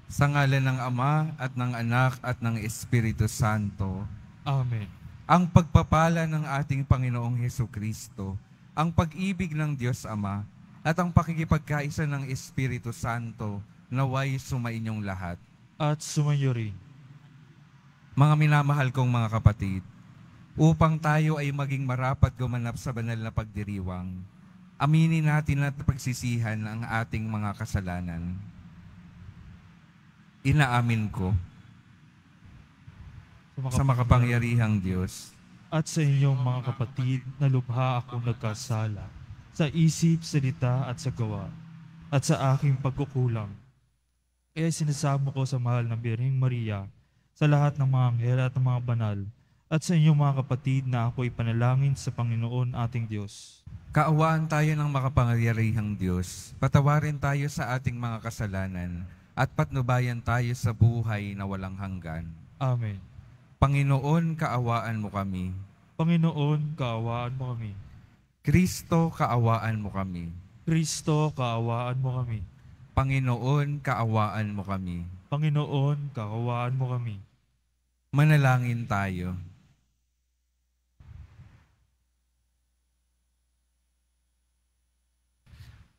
Sa ngalan ng Ama at ng Anak at ng Espiritu Santo. Amen. Ang pagpapala ng ating Panginoong Hesukristo, ang pag-ibig ng Diyos Ama, at ang pakikipagkaisa ng Espiritu Santo naway sumainyong lahat. At sumayo rin. Mga minamahal kong mga kapatid, upang tayo ay maging marapat gumanap sa banal na pagdiriwang, aminin natin at pagsisihan ang ating mga kasalanan. Inaamin ko sa makapangyarihang Diyos at sa inyong mga kapatid na lubha akong nagkasala sa isip, salita at sa gawa at sa aking pagkukulang. Kaya sinasamo ko sa mahal ng Birheng Maria, sa lahat ng mga anghel at ng mga banal, at sa inyong mga kapatid na ako ipanalangin sa Panginoon ating Diyos. Kaawaan tayo ng makapangyarihang Diyos, patawarin tayo sa ating mga kasalanan, at patnubayan tayo sa buhay na walang hanggan. Amen. Panginoon, kaawaan mo kami. Panginoon, kaawaan mo kami. Kristo, kaawaan mo kami. Kristo, kaawaan mo kami. Panginoon, kaawaan mo kami. Panginoon, kaawaan mo kami. Manalangin tayo.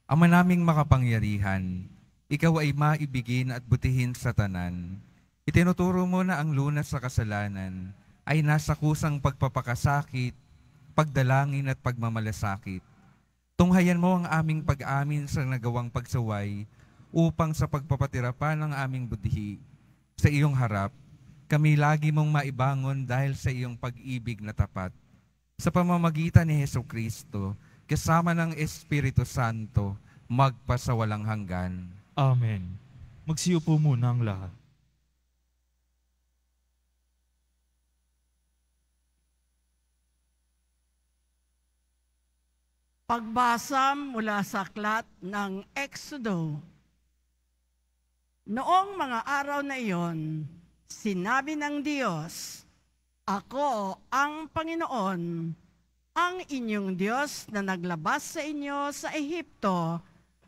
Ama naming makapangyarihan, Ikaw ay maibigin at butihin sa tanan. Itinuturo mo na ang lunas sa kasalanan ay nasa kusang pagpapakasakit, pagdalangin at pagmamalasakit. Tunghayan mo ang aming pag-amin sa nagawang pagsaway upang sa pagpapatira pa ng aming budhi sa iyong harap, kami lagi mong maibangon dahil sa iyong pag-ibig na tapat. Sa pamamagitan ni Hesukristo, kasama ng Espiritu Santo, magpasawalang hanggan. Amen. Magsiupo muna ang lahat. Pagbasa mula sa aklat ng Exodo. Noong mga araw na iyon, sinabi ng Diyos, "Ako ang Panginoon, ang inyong Diyos na naglabas sa inyo sa Ehipto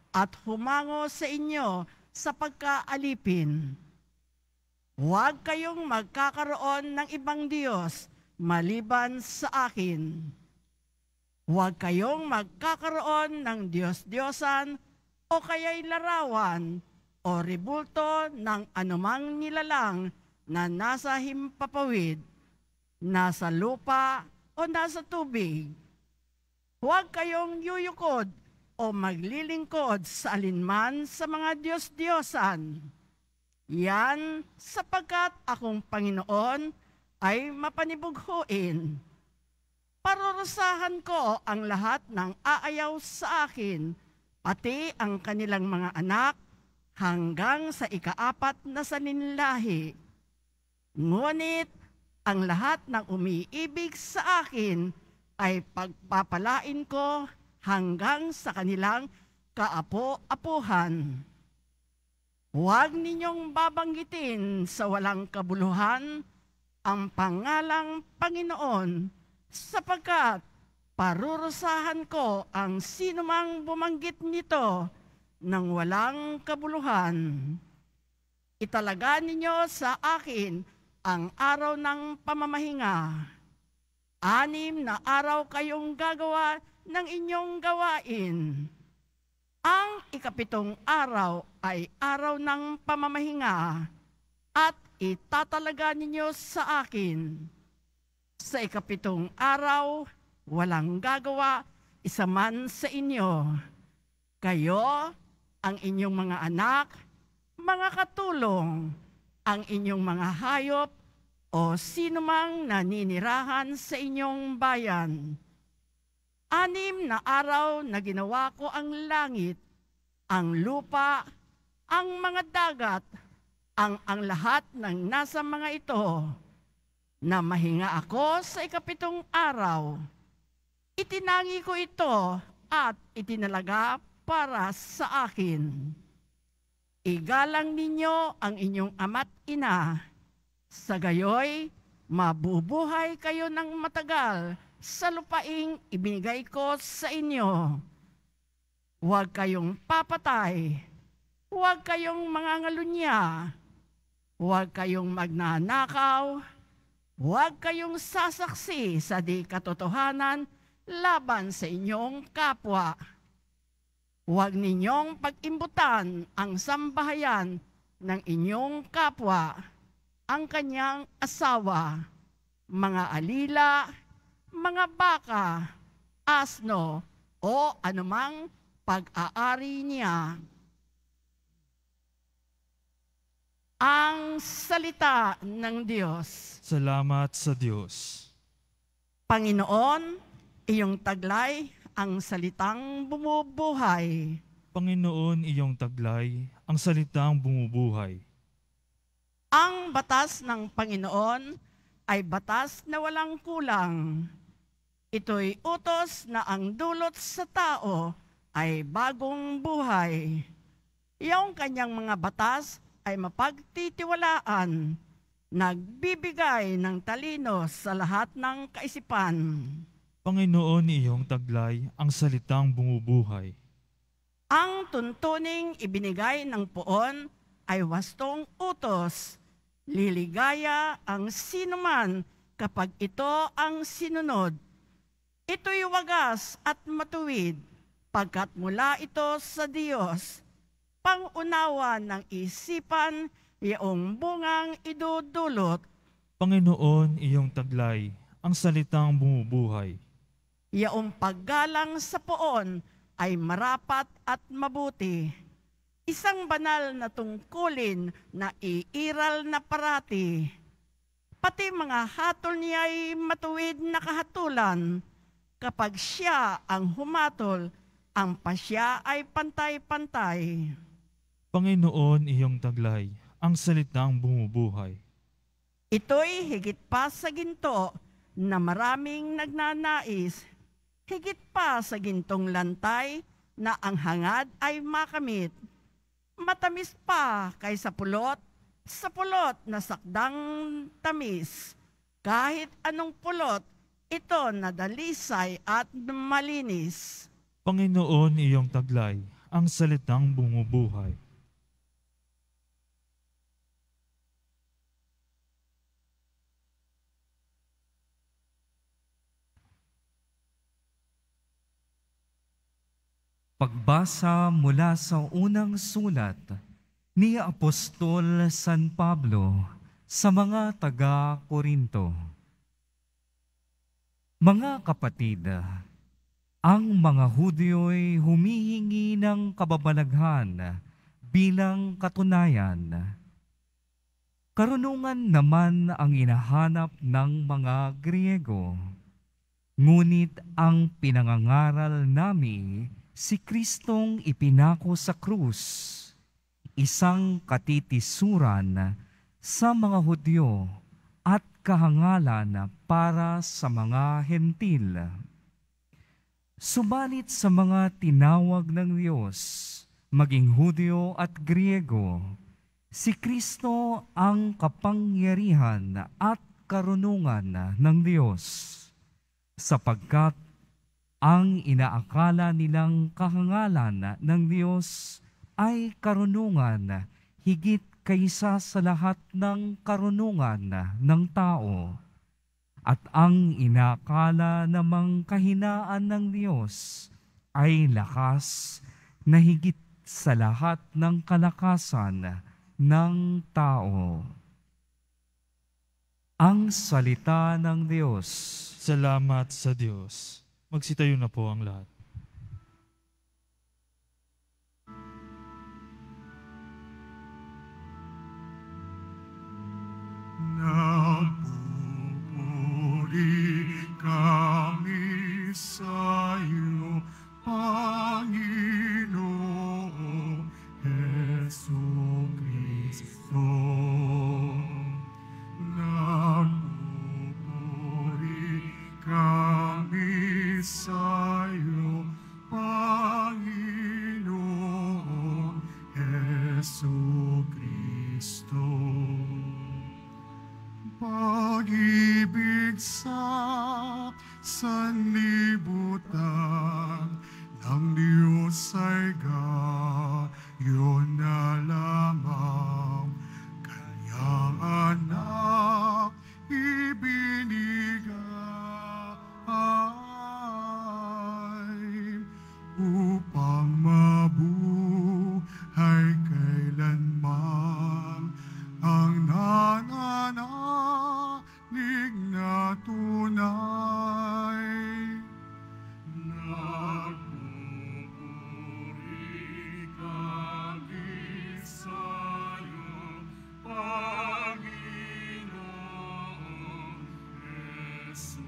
at humango sa inyo sa pagkaalipin. Huwag kayong magkakaroon ng ibang Diyos maliban sa akin. Huwag kayong magkakaroon ng Diyos-Diyosan o kaya'y larawan o ribulto ng anumang nilalang na nasa himpapawid, nasa lupa o nasa tubig. Huwag kayong yuyukod o maglilingkod sa alinman sa mga Diyos-Diyosan. Yan sapagkat akong Panginoon ay mapanibughuin. Parurusahan ko ang lahat ng aayaw sa akin, pati ang kanilang mga anak, hanggang sa ika-4 na saninlahi. Ngunit ang lahat ng umiibig sa akin ay pagpapalain ko hanggang sa kanilang kaapo-apuhan. Huwag ninyong babanggitin sa walang kabuluhan ang pangalang Panginoon, sapagkat parurusahan ko ang sinumang bumanggit nito ng walang kabuluhan. Italaga ninyo sa akin ang araw ng pamamahinga. 6 na araw kayong gagawa ng inyong gawain. Ang ika-7 araw ay araw ng pamamahinga at itatalaga ninyo sa akin. Sa ika-7 araw, walang gagawa isa man sa inyo. Kayo, ang inyong mga anak, mga katulong, ang inyong mga hayop, o sino mang naninirahan sa inyong bayan. 6 na araw na ginawa ko ang langit, ang lupa, ang mga dagat, ang lahat ng nasa mga ito, na mahinga ako sa ika-7 araw. Itinangi ko ito at itinalaga para sa akin. Igalang ninyo ang inyong ama't ina, sa gayoy mabubuhay kayo ng matagal sa lupaing ibinigay ko sa inyo. Huwag kayong papatay, huwag kayong mangangalunya, huwag kayong magnanakaw, huwag kayong sasaksi sa di katotohanan laban sa inyong kapwa. Huwag ninyong pag-imbutan ang sambahayan ng inyong kapwa, ang kanyang asawa, mga alila, mga baka, asno, o anumang pag-aari niya. Ang salita ng Diyos. Salamat sa Diyos. Panginoon, iyong taglay ang salitang bumubuhay. Panginoon, iyong taglay, ang salitang bumubuhay. Ang batas ng Panginoon ay batas na walang kulang. Ito'y utos na ang dulot sa tao ay bagong buhay. Iyong kanyang mga batas ay mapagtitiwalaan, nagbibigay ng talino sa lahat ng kaisipan. Panginoon, iyong taglay, ang salitang bumubuhay. Ang tuntuning ibinigay ng poon ay wastong utos. Liligaya ang sinuman kapag ito ang sinunod. Ito'y wagas at matuwid, pagkat mula ito sa Diyos. Pangunawa ng isipan, iyong bungang idudulot. Panginoon, iyong taglay, ang salitang bumubuhay. Iyong paggalang sa poon ay marapat at mabuti. Isang banal na tungkulin na iiral na parati. Pati mga hatol niya ay matuwid na kahatulan. Kapag siya ang humatol, ang pasya ay pantay-pantay. Panginoon, iyong taglay, ang salitang bumubuhay. Ito'y higit pa sa ginto na maraming nagnanais, higit pa sa gintong lantay na ang hangad ay makamit. Matamis pa kaysa pulot, sa pulot na sakdang tamis. Kahit anong pulot, ito na dalisay at malinis. Panginoon, iyong taglay, ang salitang bumubuhay. Pagbasa mula sa unang sulat ni Apostol San Pablo sa mga taga-Korinto. Mga kapatid, ang mga Hudyo'y humihingi ng kababalaghan bilang katunayan. Karunungan naman ang hinahanap ng mga Griego. Ngunit ang pinangangaral nami si Kristong ipinako sa krus, isang katitisuran sa mga Hudyo at kahangalan para sa mga Hentil. Subalit sa mga tinawag ng Diyos, maging Hudyo at Griego, si Kristo ang kapangyarihan at karunungan ng Diyos, sapagkat ang inaakala nilang kahangalan ng Diyos ay karunungan higit kaysa sa lahat ng karunungan ng tao. At ang inaakala namang kahinaan ng Diyos ay lakas na higit sa lahat ng kalakasan ng tao. Ang salita ng Diyos. Salamat sa Diyos. Magsitayo na po ang lahat. Nagpupuri kami sa iyo, Panginoong Jesucristo. Nagpupuri kami sa iyo, Panginoong Jesucristo. Pag-ibig sa sanlibutan ng Diyos ay yun na lamang kanyang anak ibinigay upang mabuhay kailanman ang nananalig na tunay. Nagpupuri kami sa'yo, Panginoong Jesucristo.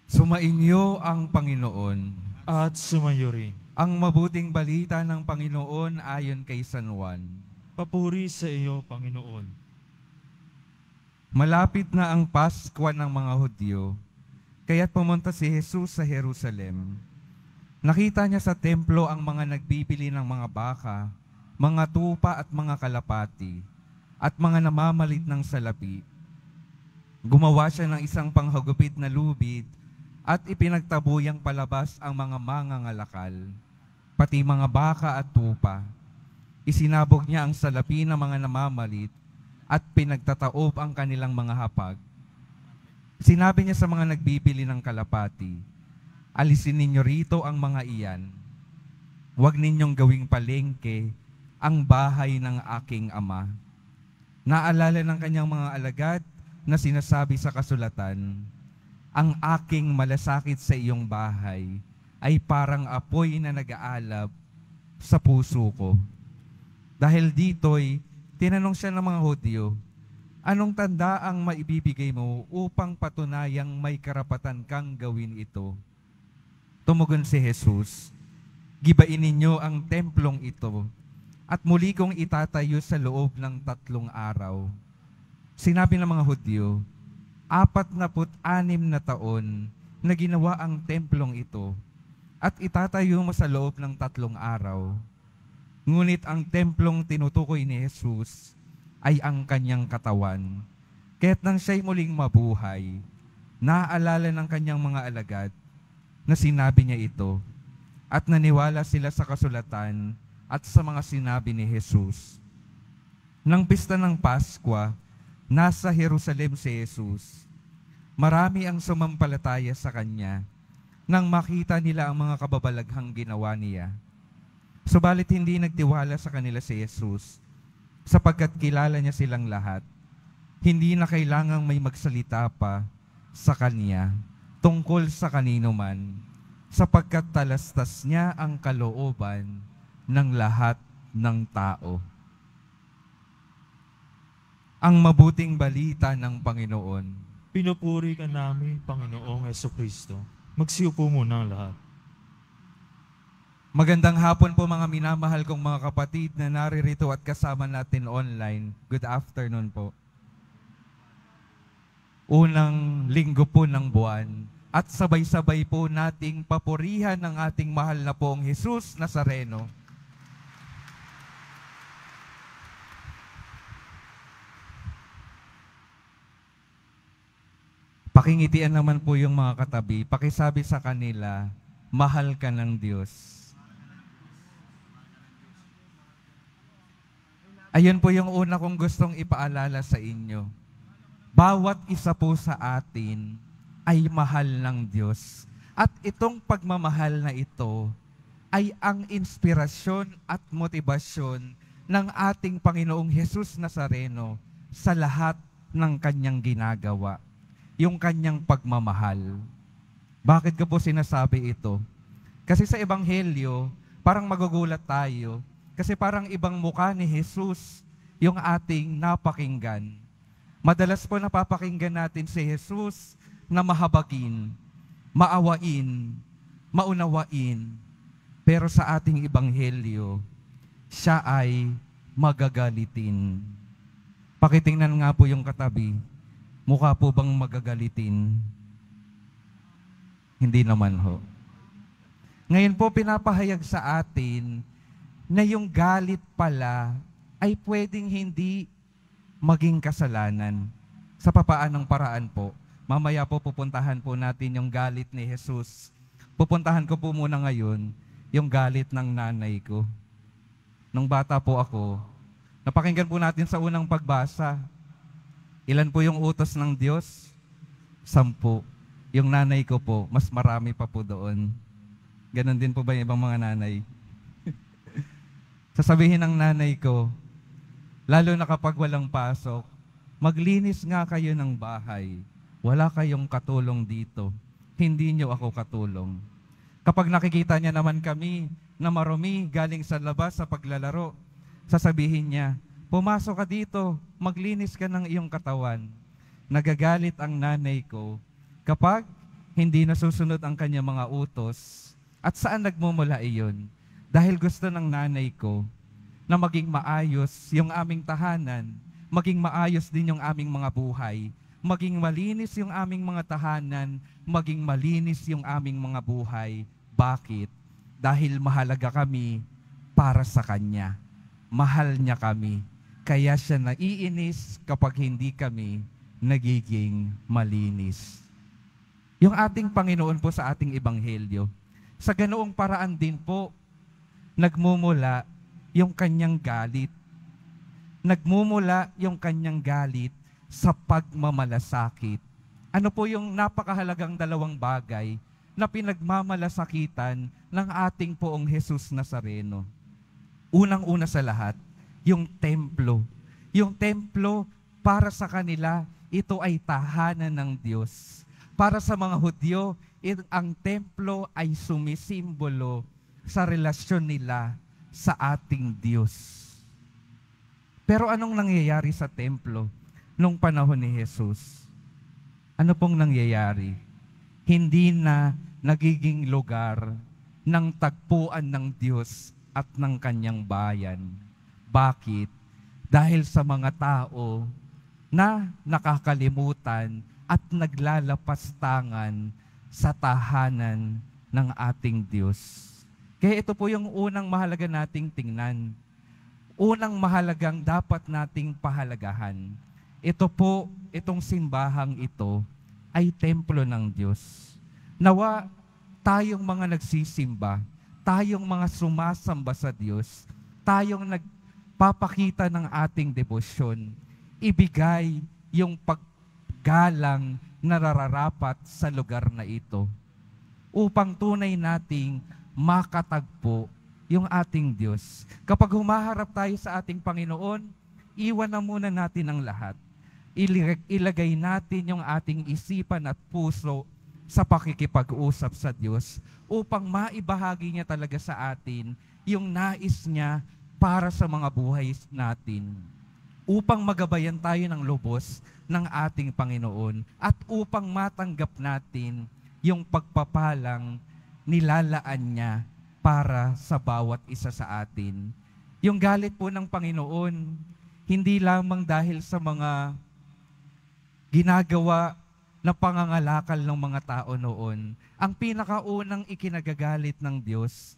Sumainyo ang Panginoon. At sumayo rin. Ang mabuting balita ng Panginoon ayon kay San Juan. Papuri sa iyo, Panginoon. Malapit na ang Paskwa ng mga Hudyo, kaya't pumunta si Jesus sa Jerusalem. Nakita niya sa templo ang mga nagbibili ng mga baka, mga tupa at mga kalapati, at mga namamalit ng salapi. Gumawa siya ng isang panghagupit na lubid at ipinagtabuyang palabas ang mga mangangalakal, pati mga baka at tupa. Isinabog niya ang salapi ng mga namamalit at pinagtataob ang kanilang mga hapag. Sinabi niya sa mga nagbibili ng kalapati, alisin ninyo rito ang mga iyan. Huwag ninyong gawing palengke ang bahay ng aking ama. Naalala ng kanyang mga alagad na sinasabi sa kasulatan, ang aking malasakit sa iyong bahay ay parang apoy na nag-aalab sa puso ko. Dahil dito'y tinanong siya ng mga Hudyo, anong tanda ang maibibigay mo upang patunayang may karapatan kang gawin ito? Tumugon si Jesus, gibain ninyo ang templong ito at muli kong itatayo sa loob ng 3 araw. Sinabi ng mga Hudyo, 46 na taon na ginawa ang templong ito at itatayo mo sa loob ng 3 araw. Ngunit ang templong tinutukoy ni Jesus ay ang kanyang katawan. Kaya't nang siya'y muling mabuhay, naaalala ng kanyang mga alagad na sinabi niya ito at naniwala sila sa kasulatan at sa mga sinabi ni Jesus. Nang pista ng Paskwa, nasa Jerusalem si Jesus. Marami ang sumampalataya sa kanya nang makita nila ang mga kababalaghang ginawa niya. Subalit hindi nagtiwala sa kanila si Jesus sapagkat kilala niya silang lahat. Hindi na kailangang may magsalita pa sa kanya tungkol sa kanino man sapagkat talastas niya ang kalooban ng lahat ng tao. Ang mabuting balita ng Panginoon. Pinupuri ka namin, Panginoong Jesucristo. Magsiupo muna ang lahat. Magandang hapon po mga minamahal kong mga kapatid na naririto at kasama natin online. Good afternoon po. Unang linggo po ng buwan at sabay-sabay po nating papurihan ng ating mahal na poong Jesus Nazareno. Pakingitian naman po yung mga katabi. Pakisabi sa kanila, mahal ka ng Diyos. Ayun po yung una kong gustong ipaalala sa inyo. Bawat isa po sa atin ay mahal ng Diyos. At itong pagmamahal na ito ay ang inspirasyon at motibasyon ng ating Panginoong Jesus Nazareno sa lahat ng kanyang ginagawa. Yung kanyang pagmamahal. Bakit ko po sinasabi ito? Kasi sa Ebanghelyo, parang magugulat tayo. Kasi parang ibang mukha ni Jesus yung ating napakinggan. Madalas po napapakinggan natin si Jesus na mahabagin, maawain, maunawain. Pero sa ating Ebanghelyo, siya ay magagalitin. Pakitingnan nga po yung katabi. Mukha po bang magagalitin? Hindi naman ho. Ngayon po pinapahayag sa atin na yung galit pala ay pwedeng hindi maging kasalanan. Sa papaanong paraan po? Mamaya po pupuntahan po natin yung galit ni Jesus pupuntahan ko po muna ngayon yung galit ng nanay ko. Nung bata po ako, napakinggan po natin sa unang pagbasa. Ilan po yung utos ng Diyos? 10. Yung nanay ko po, mas marami pa po doon. Ganon din po ba yung ibang mga nanay? Sasabihin ng nanay ko, lalo na kapag walang pasok, maglinis nga kayo ng bahay. Wala kayong katulong dito. Hindi nyo ako katulong. Kapag nakikita niya naman kami na marumi galing sa labas sa paglalaro, sasabihin niya, pumasok ka dito, maglinis ka ng iyong katawan. Nagagalit ang nanay ko kapag hindi nasusunod ang kanyang mga utos. At saan nagmumula iyon? Dahil gusto ng nanay ko na maging maayos yung aming tahanan, maging maayos din yung aming mga buhay, maging malinis yung aming mga tahanan, maging malinis yung aming mga buhay. Bakit? Dahil mahalaga kami para sa Kanya. Mahal niya kami. Kaya siya naiinis kapag hindi kami nagiging malinis. Yung ating Panginoon po sa ating Ebanghelyo, sa ganoong paraan din po, nagmumula yung Kanyang galit. Nagmumula yung Kanyang galit sa pagmamalasakit. Ano po yung napakahalagang dalawang bagay na pinagmamalasakitan ng ating Poong Jesus Nazareno? Unang-una sa lahat, yung templo. Yung templo, para sa kanila, ito ay tahanan ng Diyos. Para sa mga Hudyo, ang templo ay sumisimbolo sa relasyon nila sa ating Diyos. Pero anong nangyayari sa templo nung panahon ni Jesus? Ano pong nangyayari? Hindi na nagiging lugar ng tagpuan ng Diyos at ng Kanyang bayan. Bakit? Dahil sa mga tao na nakakalimutan at naglalapastangan sa tahanan ng ating Diyos. Kaya ito po yung unang mahalaga nating tingnan. Unang mahalagang dapat nating pahalagahan. Ito po, itong simbahang ito, ay templo ng Diyos. Nawa, tayong mga nagsisimba, tayong mga sumasamba sa Diyos, tayong nagpapakita ng ating debosyon, ibigay yung paggalang na nararapat sa lugar na ito upang tunay nating makatagpo yung ating Diyos. Kapag humaharap tayo sa ating Panginoon, iwan na muna natin ang lahat. Ilagay natin yung ating isipan at puso sa pakikipag-usap sa Diyos upang maibahagi niya talaga sa atin yung nais niya para sa mga buhay natin. Upang magabayan tayo ng lubos ng ating Panginoon at upang matanggap natin yung pagpapalang nilalaan niya para sa bawat isa sa atin. Yung galit po ng Panginoon, hindi lamang dahil sa mga ginagawa na pangangalakal ng mga tao noon. Ang pinakaunang ikinagagalit ng Diyos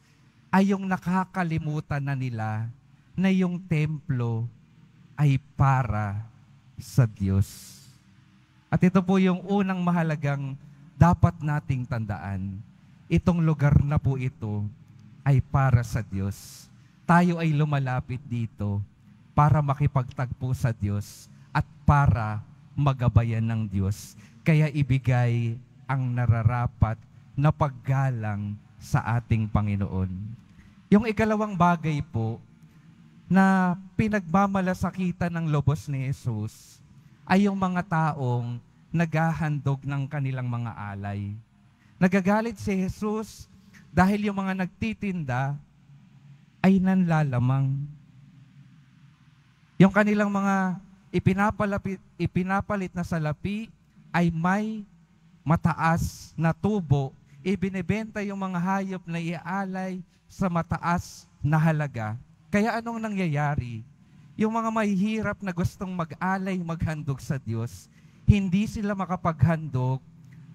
ay yung nakakalimutan na nila na yung templo ay para sa Diyos. At ito po yung unang mahalagang dapat nating tandaan. Itong lugar na po ito ay para sa Diyos. Tayo ay lumalapit dito para makipagtagpo sa Diyos at para magabayan ng Diyos. Kaya ibigay ang nararapat na paggalang sa ating Panginoon. Yung ikalawang bagay po na pinagmamalasakitan ng lubos ni Jesus ay yung mga taong naghahandog ng kanilang mga alay. Nagagalit si Jesus dahil yung mga nagtitinda ay nanlalamang. Yung kanilang mga ipinapalit na salapi ay may mataas na tubo. Ibinebenta yung mga hayop na ialay sa mataas na halaga. Kaya anong nangyayari? Yung mga mahihirap na gustong mag-alay, maghandog sa Diyos, hindi sila makapaghandog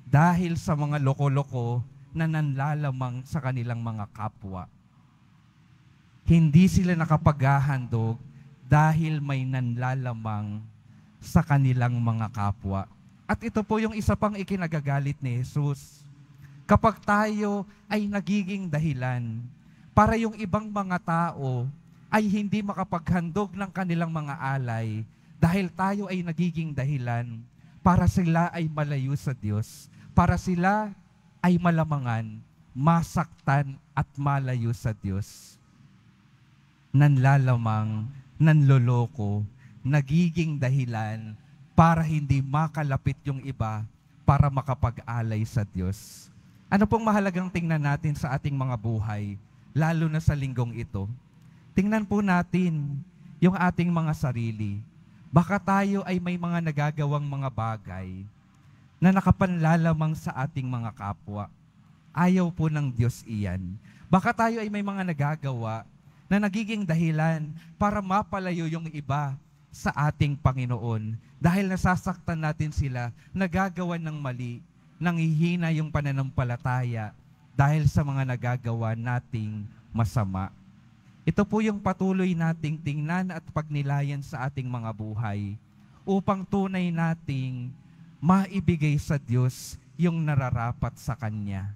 dahil sa mga loko-loko na nanlalamang sa kanilang mga kapwa. Hindi sila nakapaghahandog dahil may nanlalamang sa kanilang mga kapwa. At ito po yung isa pang ikinagagalit ni Jesus. kapag tayo ay nagiging dahilan para yung ibang mga tao ay hindi makapaghandog ng kanilang mga alay dahil tayo ay nagiging dahilan para sila ay malayo sa Diyos, para sila ay malamangan, masaktan at malayo sa Diyos. Nanlalamang, nanloloko, nagiging dahilan para hindi makalapit yung iba para makapag-alay sa Diyos. Ano pong mahalagang tingnan natin sa ating mga buhay, lalo na sa linggong ito? Tingnan po natin yung ating mga sarili. Baka tayo ay may mga nagagawang mga bagay na nakapanlalamang sa ating mga kapwa. Ayaw po ng Diyos iyan. Baka tayo ay may mga nagagawa na nagiging dahilan para mapalayo yung iba sa ating Panginoon dahil nasasaktan natin sila, nagagawa ng mali, nanghihina yung pananampalataya dahil sa mga nagagawa nating masama. Ito po yung patuloy nating tingnan at pagnilayan sa ating mga buhay upang tunay nating maibigay sa Diyos yung nararapat sa Kanya.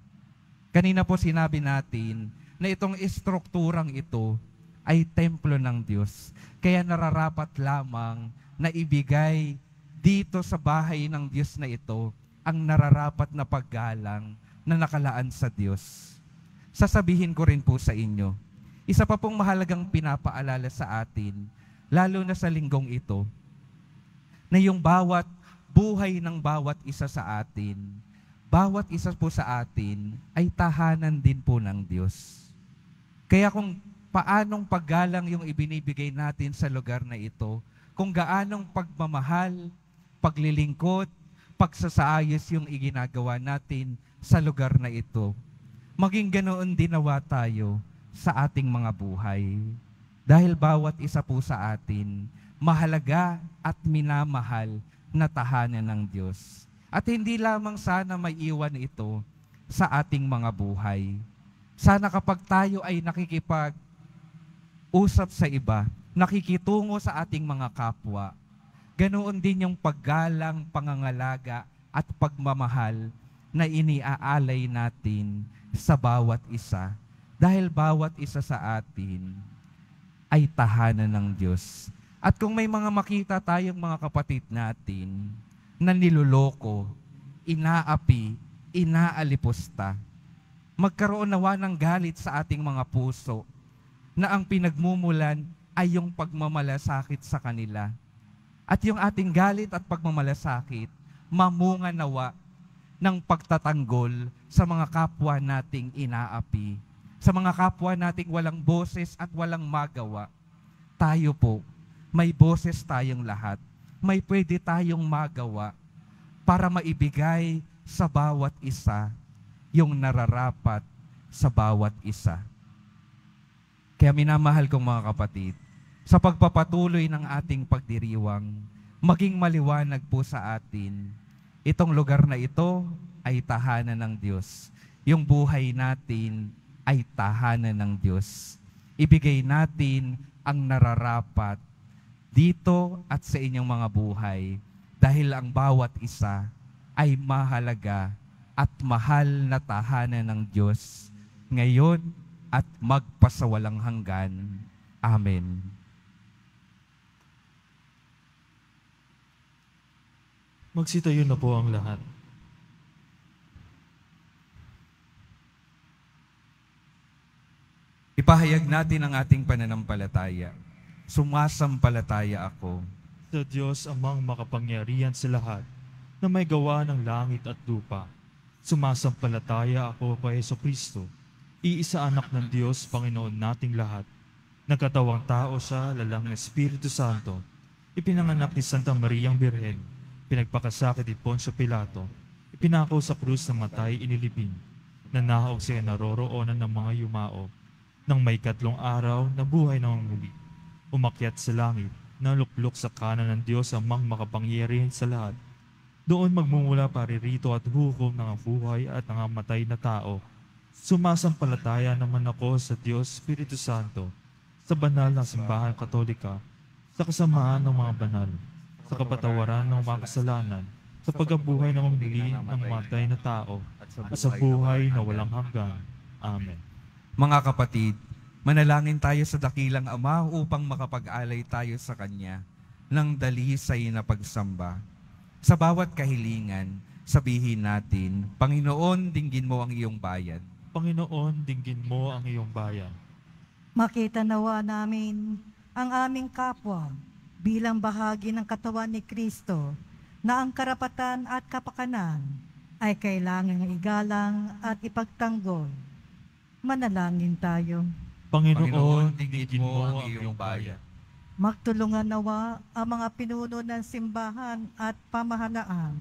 Kanina po sinabi natin na itong estrukturang ito ay templo ng Diyos. Kaya nararapat lamang na ibigay dito sa bahay ng Diyos na ito ang nararapat na paggalang na nakalaan sa Diyos. Sasabihin ko rin po sa inyo, isa pa pong mahalagang pinapaalala sa atin, lalo na sa linggong ito, na yung bawat buhay ng bawat isa sa atin, bawat isa po sa atin ay tahanan din po ng Diyos. Kaya kung paanong paggalang yung ibinibigay natin sa lugar na ito, kung gaanong pagmamahal, paglilingkod, pagsasaayos yung iginagawa natin sa lugar na ito, maging ganoon din nawa tayo sa ating mga buhay. Dahil bawat isa po sa atin, mahalaga at minamahal na tahanan ng Diyos. At hindi lamang sana may iwan ito sa ating mga buhay. Sana kapag tayo ay nakikipag-usap sa iba, nakikitungo sa ating mga kapwa, ganoon din yung paggalang, pangangalaga at pagmamahal na iniaalay natin sa bawat isa. Dahil bawat isa sa atin ay tahanan ng Diyos. At kung may mga makita tayong mga kapatid natin na niloloko, inaapi, inaalipusta, magkaroon nawa ng galit sa ating mga puso na ang pinagmumulan ay yung pagmamalasakit sa kanila. At yung ating galit at pagmamalasakit, mamunga nawa ng pagtatanggol sa mga kapwa nating inaapi, sa mga kapwa nating walang boses at walang magawa. Tayo po, may boses tayong lahat. May pwede tayong magawa para maibigay sa bawat isa yung nararapat sa bawat isa. Kaya minamahal kong mga kapatid, sa pagpapatuloy ng ating pagdiriwang, maging maliwanag po sa atin, itong lugar na ito ay tahanan ng Diyos. Yung buhay natin ay tahanan ng Diyos. Ibigay natin ang nararapat dito at sa inyong mga buhay dahil ang bawat isa ay mahalaga at mahal na tahanan ng Diyos ngayon at magpasawalang hanggan. Amen. Magsitayo na po ang lahat. Ipahayag natin ang ating pananampalataya. Sumasampalataya ako Sa Diyos amang makapangyarihan sa lahat, na may gawa ng langit at lupa. Sumasampalataya ako kay Jesucristo, iisa anak ng Diyos, Panginoon nating lahat. Nagkatawang tao siya, lalang ng Espiritu Santo. Ipinanganak ni Santa Mariang Birhen, pinagpakasakit ni Poncio Pilato, ipinakaw sa krus ng matay, inilibing. Nanahog siya naroroonan ng mga yumao. Nang may 3 araw, nabuhay ng muli. Umakyat sa langit, naluklok sa kanan ng Diyos amang makapangyarihan sa lahat. Doon magmumula paririto at hukom ng buhay at ng matay na tao. Sumasampalataya naman ako sa Diyos Espiritu Santo, sa banal na simbahan katolika, sa kasamaan ng mga banal, sa kapatawaran ng mga kasalanan, sa pagkabuhay na mamili ng matay na tao at sa buhay na walang hanggan. Amen. Mga kapatid, manalangin tayo sa dakilang Ama upang makapag-alay tayo sa Kanya ng dalisay na pagsamba. Sa bawat kahilingan, sabihin natin, Panginoon, dinggin mo ang iyong bayan. Panginoon, dinggin mo ang iyong bayan. Makita nawa namin ang aming kapwa bilang bahagi ng katawan ni Kristo na ang karapatan at kapakanan ay kailangang igalang at ipagtanggol. Manalangin tayo. Panginoon, dinggin mo ang iyong bayan. Magtulungan nawa ang mga pinuno ng simbahan at pamahalaan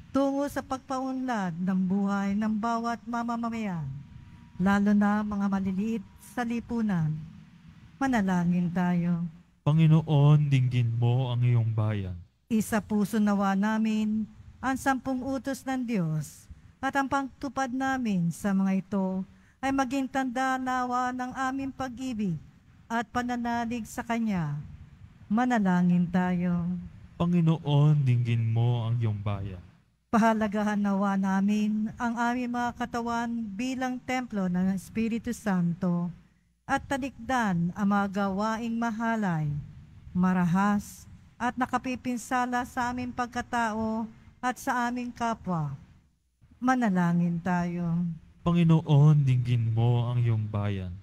tungo sa pagpaunlad ng buhay ng bawat mamamayan, lalo na mga maliliit sa lipunan. Manalangin tayo. Panginoon, dinggin mo ang iyong bayan. Isa puso nawa namin ang 10 utos ng Diyos at ang pagtupad namin sa mga ito ay maging tanda nawa ng aming pag-ibig at pananalig sa Kanya. Manalangin tayo. Panginoon, dinggin mo ang iyong bayan. Pahalagahan nawa namin ang aming mga katawan bilang templo ng Espiritu Santo at talikdan ang mga gawaing mahalay, marahas at nakapipinsala sa aming pagkatao at sa aming kapwa. Manalangin tayo. Panginoon, dinggin mo ang iyong bayan.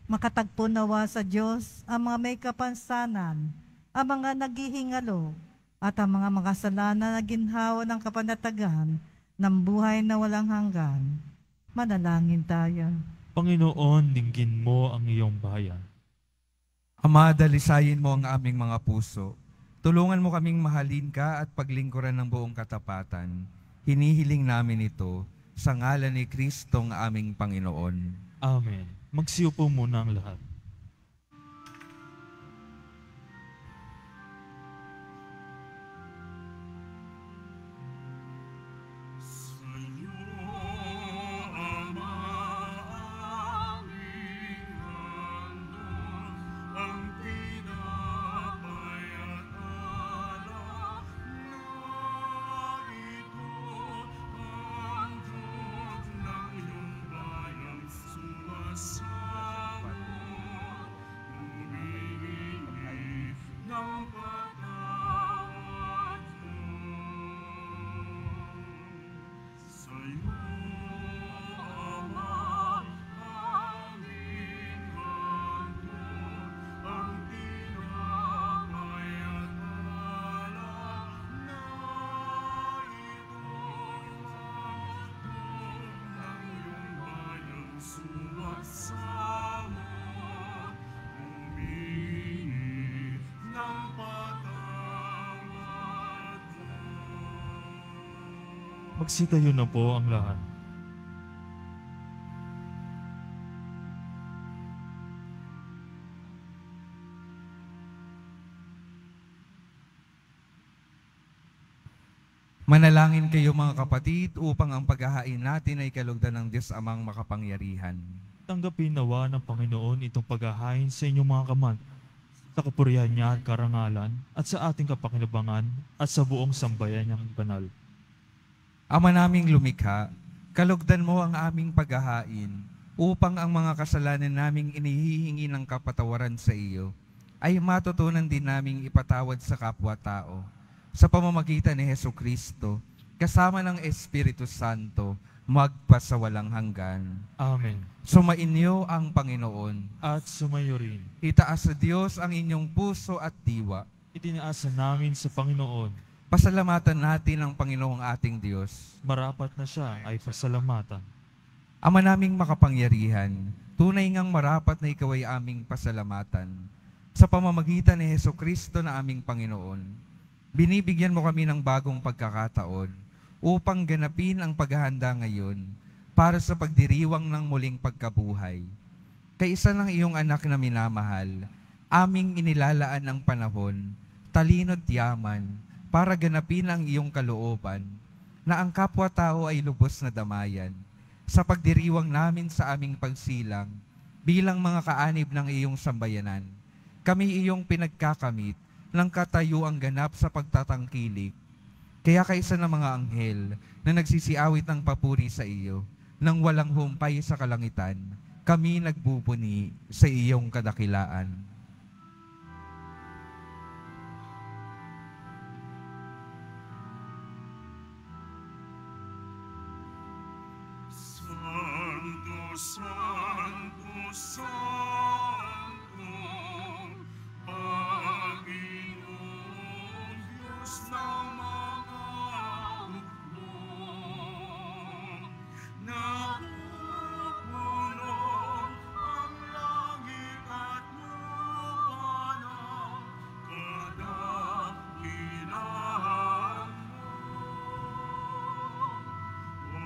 Makatagpo nawa sa Diyos ang mga may kapansanan, ang mga naghihingalo, at ang mga makasalanan na ginhawa ng kapanatagan ng buhay na walang hanggan. Manalangin tayo. Panginoon, dinggin mo ang iyong bayan. Ama, dalisayin mo ang aming mga puso. Tulungan mo kaming mahalin ka at paglingkuran ng buong katapatan. Hinihiling namin ito sa ngalan ni Kristong aming Panginoon. Amen. Magsiupo muna ang lahat. Sa'yo, Ama, aming handog, ang tinapay at alak na ito, ang Diyos ng iyong bayang sumasamo, humihingi ng patawad mo. Sa'yo, Ama, aming handog, ang tinapay at alak na ito'y handog ng iyong bayang sumasamo, humihingi ng patawad mo. Magsitayo na po ang lahat. Manalangin kayo mga kapatid upang ang paghahain natin ay kalugdan ng Diyos Amang makapangyarihan. Tanggapin nawa ng Panginoon itong paghahain sa inyong mga kamay, sa kapurihan niya at karangalan, at sa ating kapakinabangan, at sa buong sambayan niyang banal. Ama naming lumikha, kalugdan mo ang aming paghahain upang ang mga kasalanan naming inihihingi ng kapatawaran sa iyo ay matutunan din naming ipatawad sa kapwa-tao sa pamamagitan ni Hesukristo, kasama ng Espiritu Santo, magpasawalang hanggan. Amen. Sumainyo ang Panginoon. At sumayo rin. Itaas sa Diyos ang inyong puso at diwa. Itinaasa namin sa Panginoon. Pasalamatan natin ang Panginoong ating Diyos. Marapat na siya ay pasalamatan. Ama naming makapangyarihan, tunay ngang marapat na ikaw ay aming pasalamatan. Sa pamamagitan ni Hesukristo na aming Panginoon, binibigyan mo kami ng bagong pagkakataon upang ganapin ang paghahanda ngayon para sa pagdiriwang ng muling pagkabuhay. Kaisa ng iyong anak na minamahal, aming inilalaan ang panahon, talino't yaman, para ganapin ang iyong kalooban, na ang kapwa-tao ay lubos na damayan, sa pagdiriwang namin sa aming pagsilang, bilang mga kaanib ng iyong sambayanan. Kami iyong pinagkakamit ng katayuang ganap sa pagtatangkilik, Kaya kaisa ng mga anghel na nagsisiawit ng papuri sa iyo, nang walang humpay sa kalangitan, kami nagbubuni sa iyong kadakilaan. Santo, Santo, Santo, Panginoon, Diyos ng mga hukbo, napupuno ang langit at lupa ng kadakilaan mo.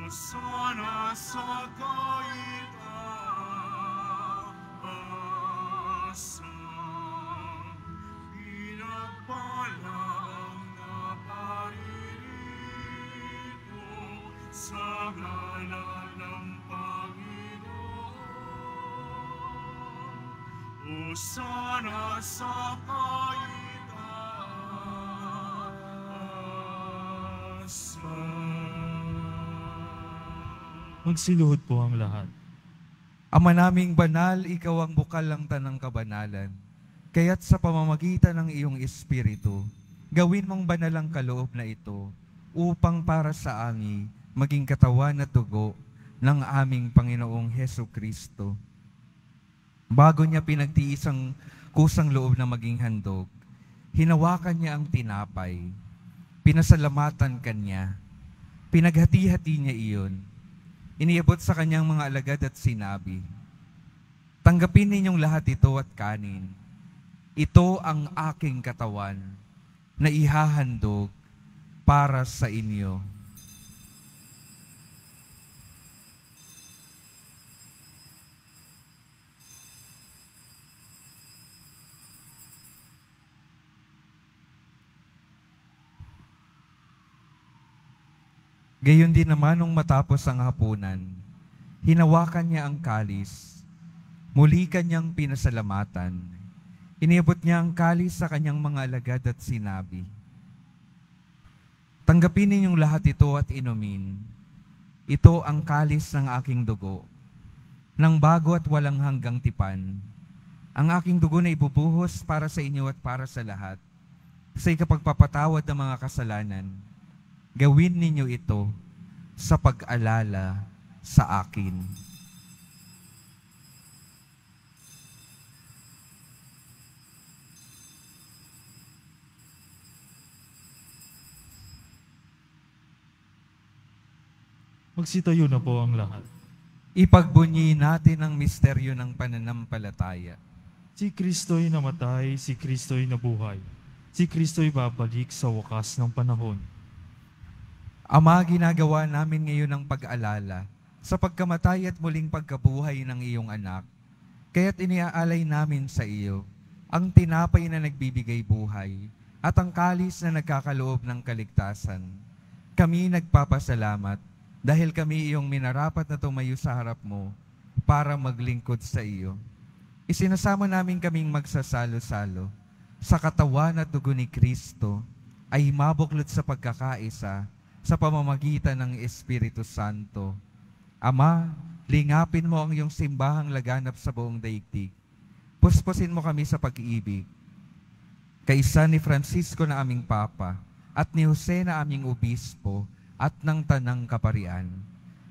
Hosana sa kaitaasan, pinagpala ang naparirito sa ngalan ng Panginoon. Hosana sa kaitaasan. Magsiluhod po ang lahat. Ama naming banal, ikaw ang bukal ng tanang kabanalan. Kaya't sa pamamagitan ng iyong Espiritu, gawin mong banal ang kaloob na ito upang para sa amin maging katawan at dugo ng aming Panginoong Heso Kristo. Bago niya pinagtiis ang kusang loob na maging handog, hinawakan niya ang tinapay, pinasalamatan kanya, pinaghati-hati niya iyon, iniabot sa kanyang mga alagad at sinabi, "Tanggapin ninyong lahat ito at kanin. Ito ang aking katawan na ihahandog para sa inyo." Gayon din naman nung matapos ang hapunan, hinawakan niya ang kalis, muli kanyang pinasalamatan. Iniabot niya ang kalis sa kanyang mga alagad at sinabi, "Tanggapin ninyong lahat ito at inumin. Ito ang kalis ng aking dugo, ng bago at walang hanggang tipan. Ang aking dugo na ibubuhos para sa inyo at para sa lahat, sa ikapagpapatawad ng mga kasalanan. Gawin ninyo ito sa pag-alala sa akin." Magsitayo na po ang lahat. Ipagbunyi natin ang misteryo ng pananampalataya. Si Kristo'y namatay, si Kristo'y nabuhay. Si Kristo'y babalik sa wakas ng panahon. Ama, ginagawa namin ngayon ang pag-alala sa pagkamatay at muling pagkabuhay ng iyong anak. Kaya't iniaalay namin sa iyo ang tinapay na nagbibigay buhay at ang kalis na nagkakaloob ng kaligtasan. Kami nagpapasalamat dahil kami iyong minarapat na tumayo sa harap mo para maglingkod sa iyo. Isinasama namin kaming magsasalo-salo sa katawan at dugo ni Kristo ay mabuklod sa pagkakaisa sa pamamagitan ng Espiritu Santo. Ama, lingapin mo ang iyong simbahang laganap sa buong daigdig. Puspusin mo kami sa pag-ibig. Kaisa ni Francisco na aming Papa at ni Jose na aming Obispo at ng Tanang Kaparian.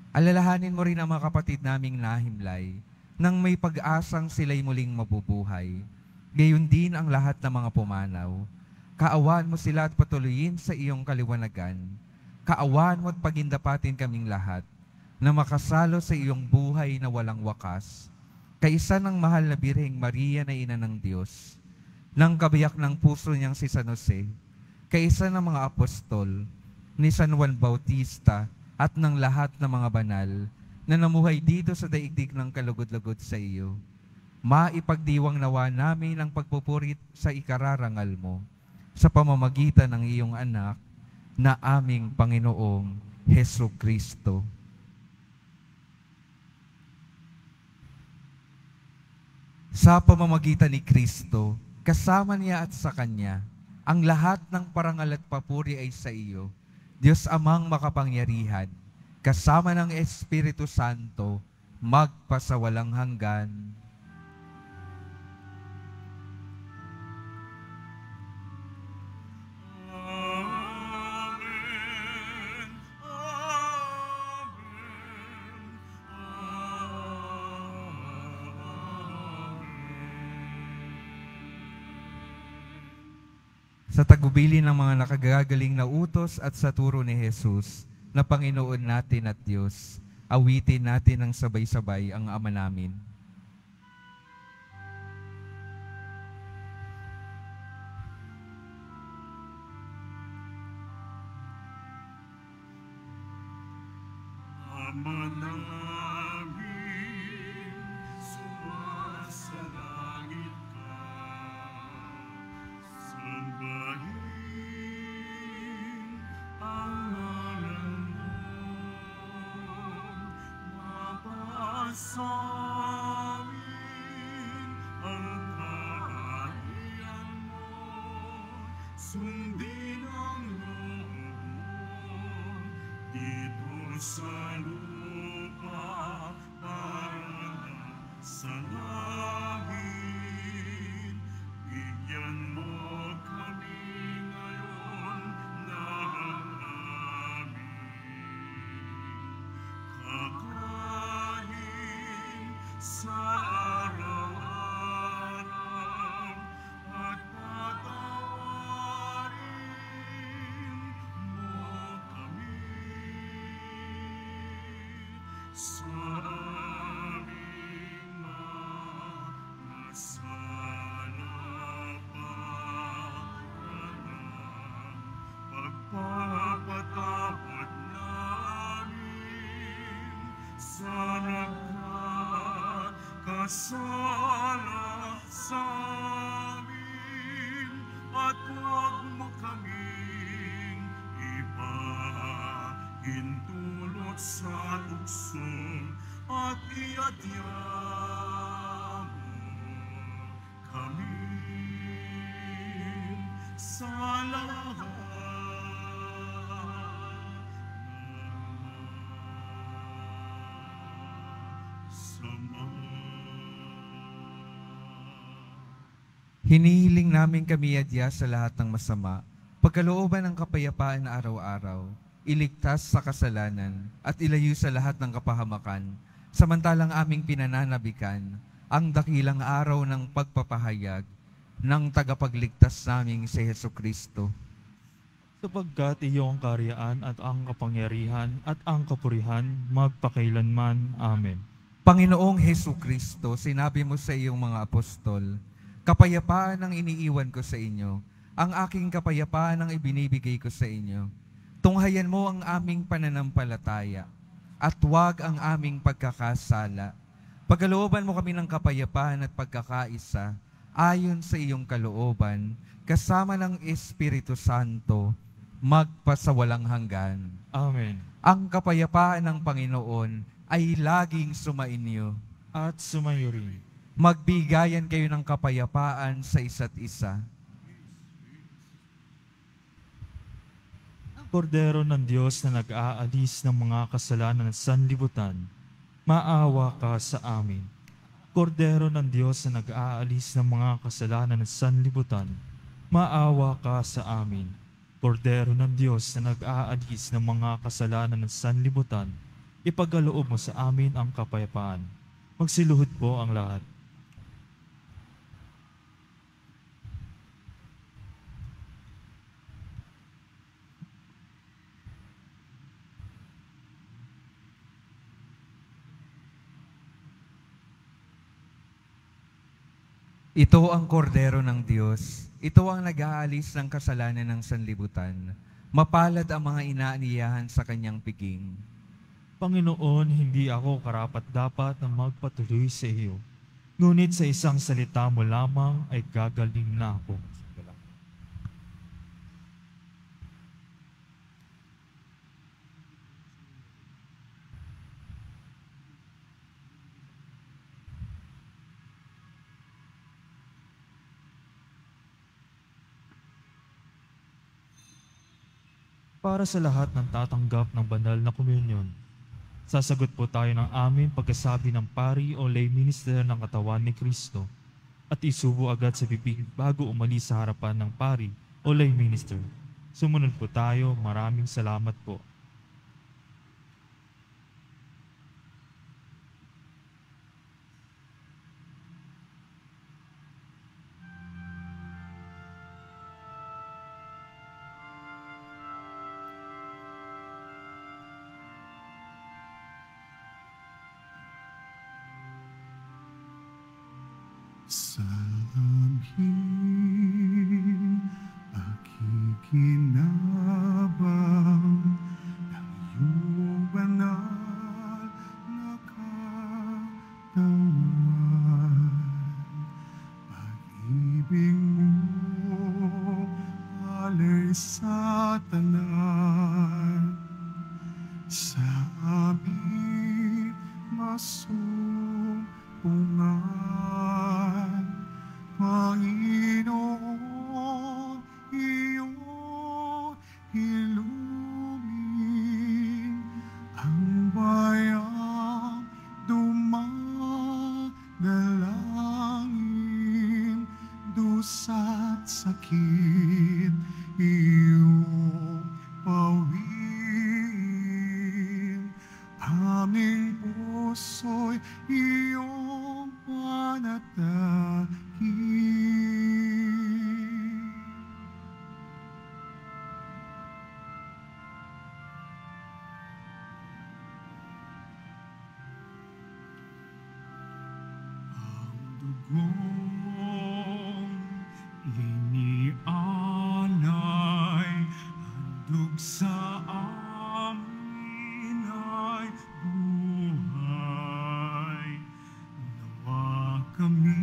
Alalahanin mo rin ang mga kapatid naming nahimlay nang may pag-asang sila'y muling mabubuhay. Gayon din ang lahat ng mga pumanaw. Kaawaan mo sila at patuloyin sa iyong kaliwanagan. Kaawaan mo at pagindapatin kaming lahat na makasalo sa iyong buhay na walang wakas. Kaisa ng mahal na Birheng Maria na Ina ng Diyos, ng kabiyak ng puso niyang si San Jose, kaisa ng mga apostol, ni San Juan Bautista at ng lahat ng mga banal na namuhay dito sa daigdig ng kalugod-lugod sa iyo. Maipagdiwang nawa namin ang pagpupurit sa ikararangal mo sa pamamagitan ng iyong anak na aming Panginoong Heso Kristo. Sa pamamagitan ni Kristo, kasama niya at sa Kanya, ang lahat ng parangal at papuri ay sa iyo, Diyos Amang makapangyarihan, kasama ng Espiritu Santo, magpasawalang hanggan. Amen. Amen. Sa tagubili ng mga nakagagaling na utos at sa turo ni Jesus, na Panginoon natin at Diyos, awitin natin ng sabay-sabay ang Ama namin. Ama namin, sumasalangit ka. Sambahin ang ngalan mo. Mapasamin ang kaharian mo. Sundin ang loob mo dito sa lupa para sa langit. Bigyan mo kami ngayon ng aming kakain sa araw-araw at patawarin mo kami sa aming mga sala para pagpapatawad namin sa nagkakasala sa amin at huwag mo kaming ipahintulot sa tukso at iadya mo kami sa lahat sama. Hinihiling namin kami adya sa lahat ng masama, pagkalooban ng kapayapaan na araw-araw, iligtas sa kasalanan at ilayo sa lahat ng kapahamakan, samantalang aming pinananabikan ang dakilang araw ng pagpapahayag ng tagapagligtas naming si Jesucristo. Sapagkat iyo ang karyaan at ang kapangyarihan at ang kapurihan magpakailanman. Amen. Panginoong Jesucristo, sinabi mo sa iyong mga apostol, kapayapaan ang iniiwan ko sa inyo, ang aking kapayapaan ang ibinibigay ko sa inyo. Tunghayan mo ang aming pananampalataya at huwag ang aming pagkakasala. Pagkalooban mo kami ng kapayapaan at pagkakaisa ayon sa iyong kalooban, kasama ng Espiritu Santo, magpasawalang hanggan. Amen. Ang kapayapaan ng Panginoon ay laging sumainyo. At sumayo rin. Magbigayan kayo ng kapayapaan sa isa't isa. Kordero ng Diyos na nag-aalis ng mga kasalanan ng sanlibutan, maawa ka sa amin. Kordero ng Diyos na nag-aalis ng mga kasalanan ng sanlibutan, maawa ka sa amin. Kordero ng Diyos na nag-aalis ng mga kasalanan ng sanlibutan, ipagkaloob mo sa amin ang kapayapaan. Magsiluhod po ang lahat. Ito ang kordero ng Diyos. Ito ang nag-aalis ng kasalanan ng sanlibutan. Mapalad ang mga inaaniyahan sa kanyang piging. Panginoon, hindi ako karapat-dapat na magpatuloy sa iyo. Ngunit sa isang salita mo lamang ay gagaling na ako. para sa lahat ng tatanggap ng banal na komunyon. Sasagot po tayo ng amin pagkasabi ng pari o lay minister ng katawan ni Kristo at isubo agad sa bibig bago umalis sa harapan ng pari o lay minister. Sumunod po tayo. Maraming salamat po. Sa aming pakikinabang ng iyong banal na katawan, pag-ibig mo alay sa tanan, sa aming masumpungan. Panginoon, iyong ilumin ang bayang dumadalangin, dusa't sakit iyong pawiin, aming puso'y iyong panatagin. Dugong linianay, handog sa amin ay buhay. Nawa kami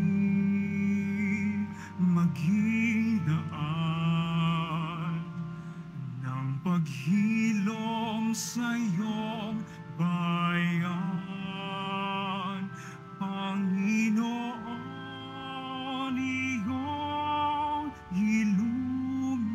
maging daan ng paghilom sa iyong bayan. Panginoon, iyong ilumin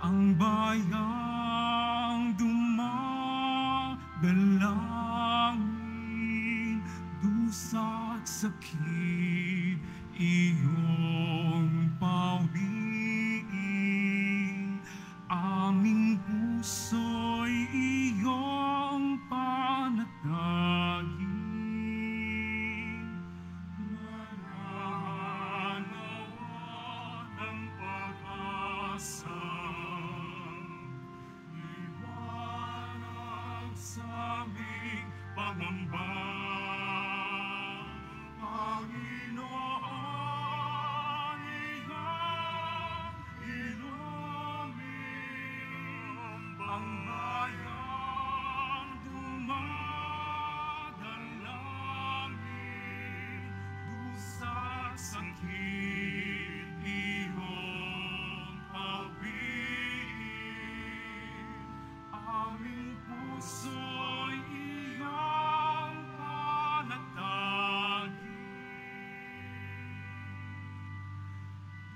ang bayang dumadalangin, dusa't sakit iyong pawiin, aming puso'y iyong panatagin. Pangamba, Panginoon, iyong ilumin ang bayang dumadalangin, dusa't sakit iyong pawiin, aming puso'y iyong panatagin,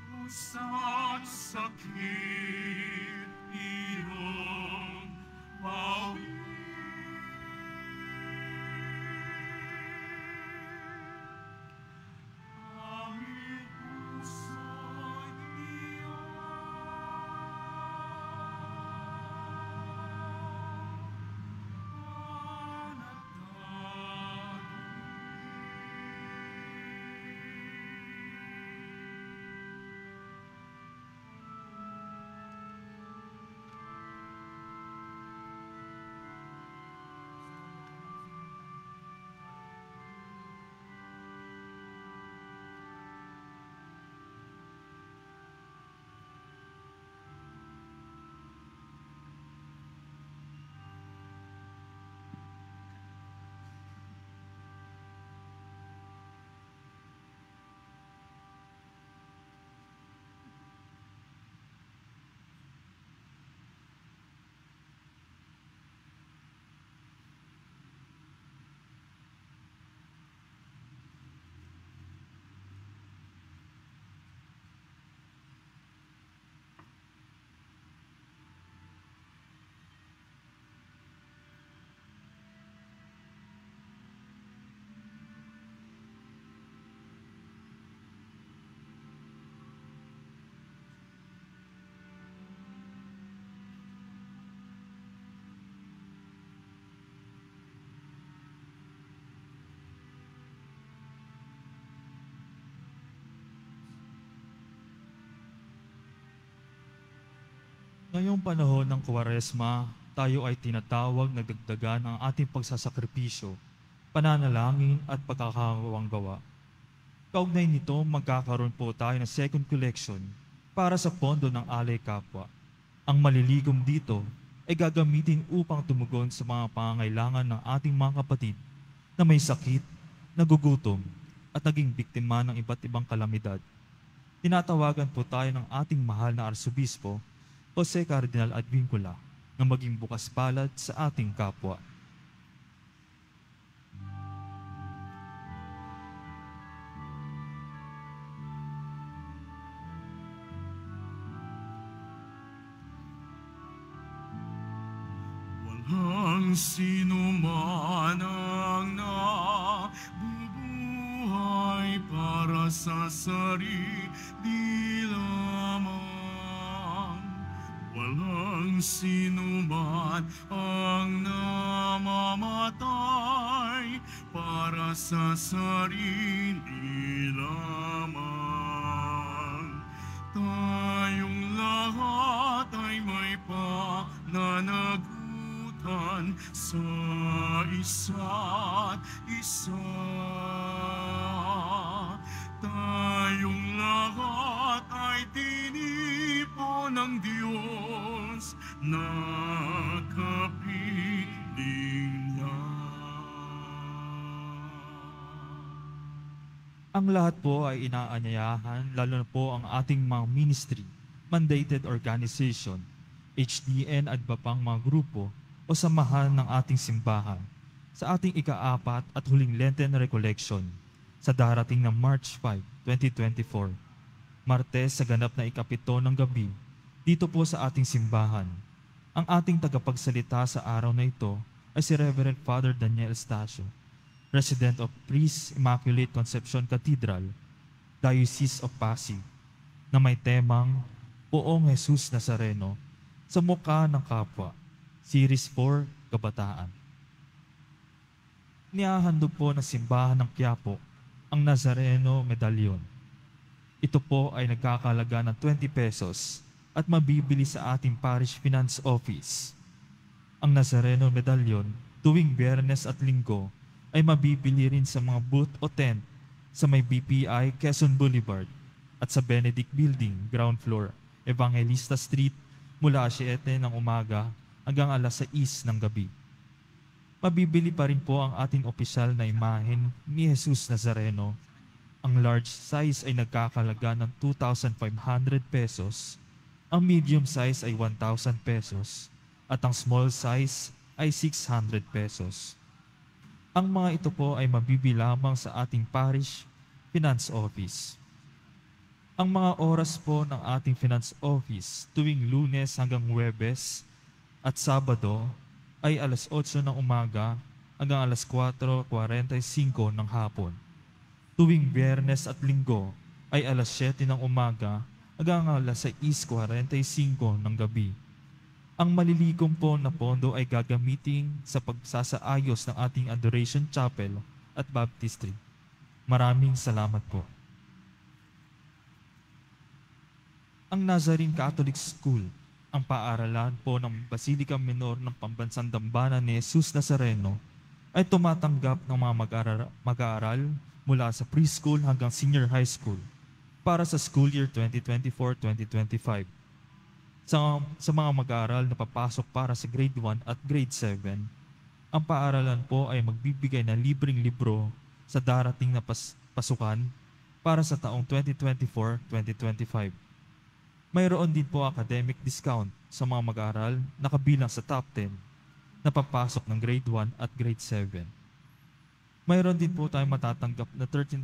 dusa't sakit iyong pawiin, aming puso'y iyong panatagin. Ngayong panahon ng Kwaresma, tayo ay tinatawag na dagdagan ang ating pagsasakripisyo, pananalangin at pagkakawang gawa. Kaugnay nito, magkakaroon po tayo ng second collection para sa pondo ng Alay Kapwa. Ang maliligom dito ay gagamitin upang tumugon sa mga pangangailangan ng ating mga kapatid na may sakit, nagugutom, at naging biktima ng iba't ibang kalamidad. Tinatawagan po tayo ng ating mahal na Arsobispo, Jose Cardinal Advincula, na maging bukas palad sa ating kapwa. Walang sino man ang nabubuhay para sa sarili lamang. Walang sino man ang namamatay para sa sarili lamang. Tayong lahat ay may pananagutan sa isa't isa. Tayong lahat ay tinipon ng Diyos na kapiling niya. Ang lahat po ay inaanyayahan, lalo na po ang ating mga ministry, mandated organization, HDN at iba pang mga grupo o samahan ng ating simbahan sa ating ika-4 at huling Lenten Recollection sa darating na March 5, 2024, Martes sa ganap na ika-7 ng gabi, dito po sa ating simbahan. Ang ating tagapagsalita sa araw na ito ay si Reverend Father Daniel Estacio, Resident of Priest Immaculate Conception Cathedral, Diocese of Pasig, na may temang Poong Jesus Nazareno sa mukha ng kapwa, Series 4, Kabataan. Nihahandog po ng simbahan ng Quiapo ang Nazareno Medallion. Ito po ay nagkakalaga ng 20 pesos at mabibili sa ating Parish Finance Office. Ang Nazareno Medallion tuwing Biyernes at Linggo ay mabibili rin sa mga booth o tent sa may BPI Quezon Boulevard at sa Benedict Building, ground floor, Evangelista Street, mula 7 ng umaga hanggang alas 6 ng gabi. Mabibili pa rin po ang ating opisyal na imahen ni Jesus Nazareno. Ang large size ay nagkakalaga ng 2,500 pesos, ang medium size ay 1,000 pesos, at ang small size ay 600 pesos. Ang mga ito po ay mabibili lamang sa ating Parish Finance Office. Ang mga oras po ng ating Finance Office tuwing Lunes hanggang Huwebes at Sabado ay alas 8 ng umaga hanggang alas 4:45 ng hapon. Tuwing Biyernes at Linggo ay alas 7 ng umaga hanggang alas 6:45 ng gabi. Ang malilikom po na pondo ay gagamitin sa pagsasaayos ng ating Adoration Chapel at Baptistry. Maraming salamat po. Ang Nazarene Catholic School, ang paaralan po ng Basilica Minor ng Pambansang Dambana ni Jesus Nazareno, ay tumatanggap ng mga mag-aaral mula sa preschool hanggang senior high school para sa school year 2024-2025. Sa mga mag-aaral na papasok para sa grade 1 at grade 7, ang paaralan po ay magbibigay ng libreng libro sa darating na pasukan para sa taong 2024-2025. Mayroon din po academic discount sa mga mag-aaral na kabilang sa top 10 na papasok ng grade 1 at grade 7. Mayroon din po tayong matatanggap na 13,000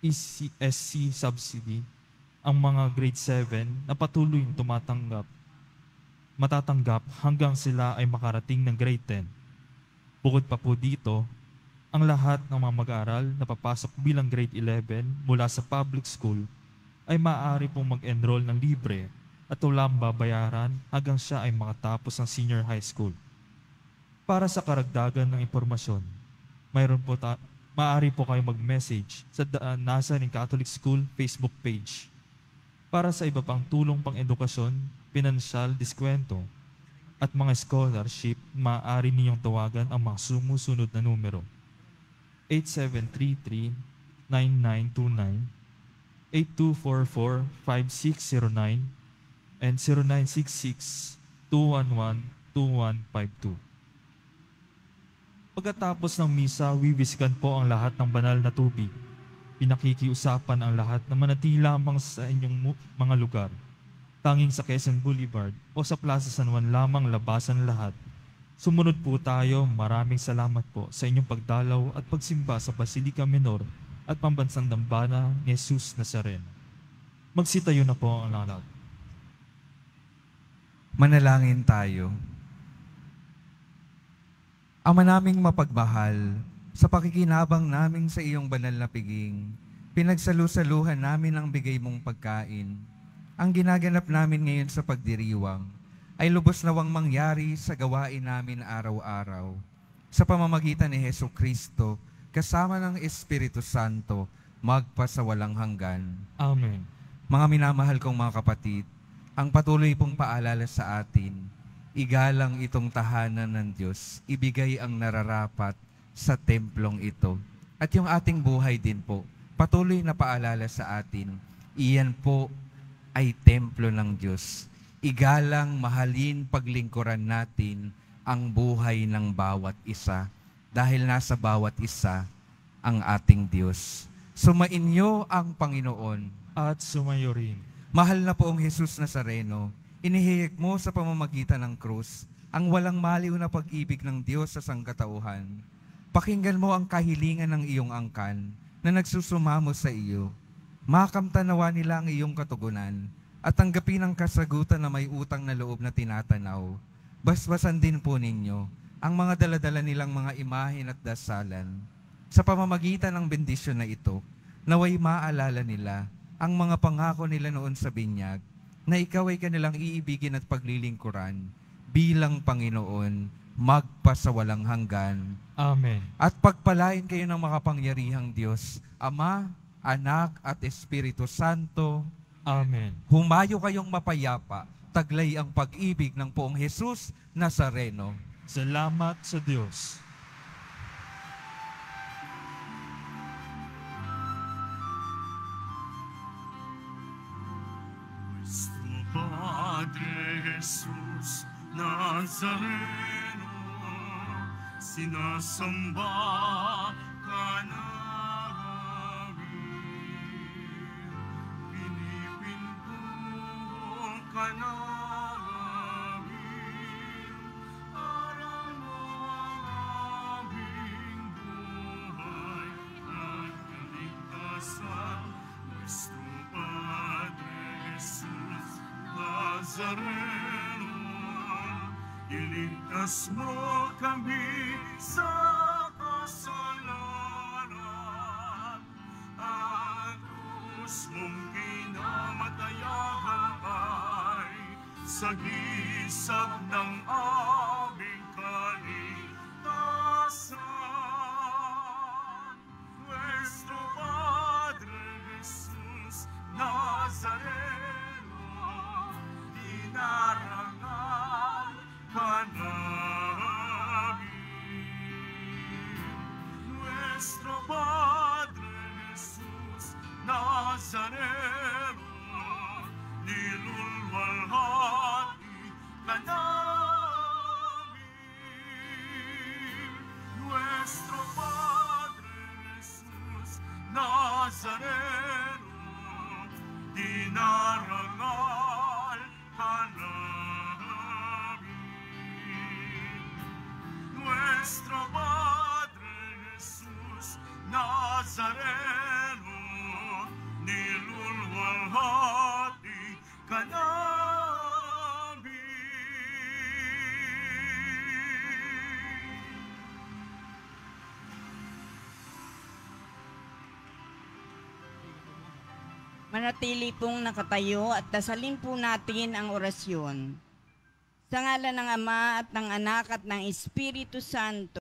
ECSC subsidy ang mga grade 7 na patuloy matatanggap hanggang sila ay makarating ng grade 10. Bukod pa po dito, ang lahat ng mga mag-aaral na papasok bilang grade 11 mula sa public school ay maaari pong mag-enroll ng libre at walang babayaran hanggang siya ay makatapos ng senior high school. Para sa karagdagan ng impormasyon, maaari po kayo mag-message sa Nazarene Catholic School Facebook page. para sa iba pang tulong pang edukasyon, pinansyal, diskwento, at mga scholarship, maaari ninyong tawagan ang mga sumusunod na numero: 8733-9929, 8244-5609, and 0966-211-2152. Pagkatapos ng misa, wiwisikan po ang lahat ng banal na tubig. Pinakikiusapan ang lahat na manatili lamang sa inyong mga lugar. Tanging sa Quezon Boulevard o sa Plaza San Juan lamang labasan lahat. Sumunod po tayo. Maraming salamat po sa inyong pagdalaw at pagsimba sa Basilica Menor at Pambansang Dambana ni Jesus Nazareno. Magsitayo na po ang lahat. Manalangin tayo. Ama naming mapagmahal, sa pakikinabang namin sa iyong banal na piging, pinagsalusaluhan namin ang bigay mong pagkain. Ang ginaganap namin ngayon sa pagdiriwang ay lubos nawang mangyari sa gawain namin araw-araw. Sa pamamagitan ni Hesus Kristo, kasama ng Espiritu Santo, magpasawalang hanggan. Amen. Mga minamahal kong mga kapatid, ang patuloy pong paalala sa atin, igalang itong tahanan ng Diyos, ibigay ang nararapat sa templong ito. At yung ating buhay din po, patuloy na paalala sa atin, iyan po ay templo ng Diyos. Igalang, mahalin, paglingkuran natin ang buhay ng bawat isa. Dahil nasa bawat isa ang ating Diyos. Sumainyo ang Panginoon. At sumayo rin. Mahal na poong Jesus Nazareno, inihiyik mo sa pamamagitan ng krus ang walang maliw na pag-ibig ng Diyos sa sangkatauhan. Pakinggan mo ang kahilingan ng iyong angkan na nagsusumamo sa iyo. Makamtanawa nila ang iyong katugunan at tanggapin ang kasagutan na may utang na loob na tinatanaw. Basbasan din po ninyo ang mga daladala nilang mga imahen at dasalan. Sa pamamagitan ng bendisyon na ito, naway maalala nila ang mga pangako nila noon sa binyag, na ikaw ay kanilang iibigin at paglilingkuran bilang Panginoon, magpasawalang hanggan. Amen. At pagpalain kayo ng makapangyarihang Diyos, Ama, Anak at Espiritu Santo. Amen. Humayo kayong mapayapa, taglay ang pag-ibig ng poong Jesus Nazareno. Salamat sa Diyos. Nuestro Padre Jesús Nazareno, sinasamba ka namin, pinipintuan ka namin, araw mo ang aming buhay at kaligtasan. Nuestro Padre Jesus Nazareno, iligtas mo kami sa kasalanan. Ang krus mong kinamatayan ay sagisag ng aming kaligtasan. Nuestro Padre Jesus Nazareno, dinarangal ka namin. Nuestro Padre Jesus Nazareno, nilulwalhati ka namin. Nuestro Padre Jesus Nazareno, dinarangal ka namin. Nuestro Padre Jesus Nazareno, nilulwalhati ka namin. Manatili pong nakatayo at dasalin po natin ang orasyon. Sa ngalan ng Ama at ng Anak at ng Espiritu Santo.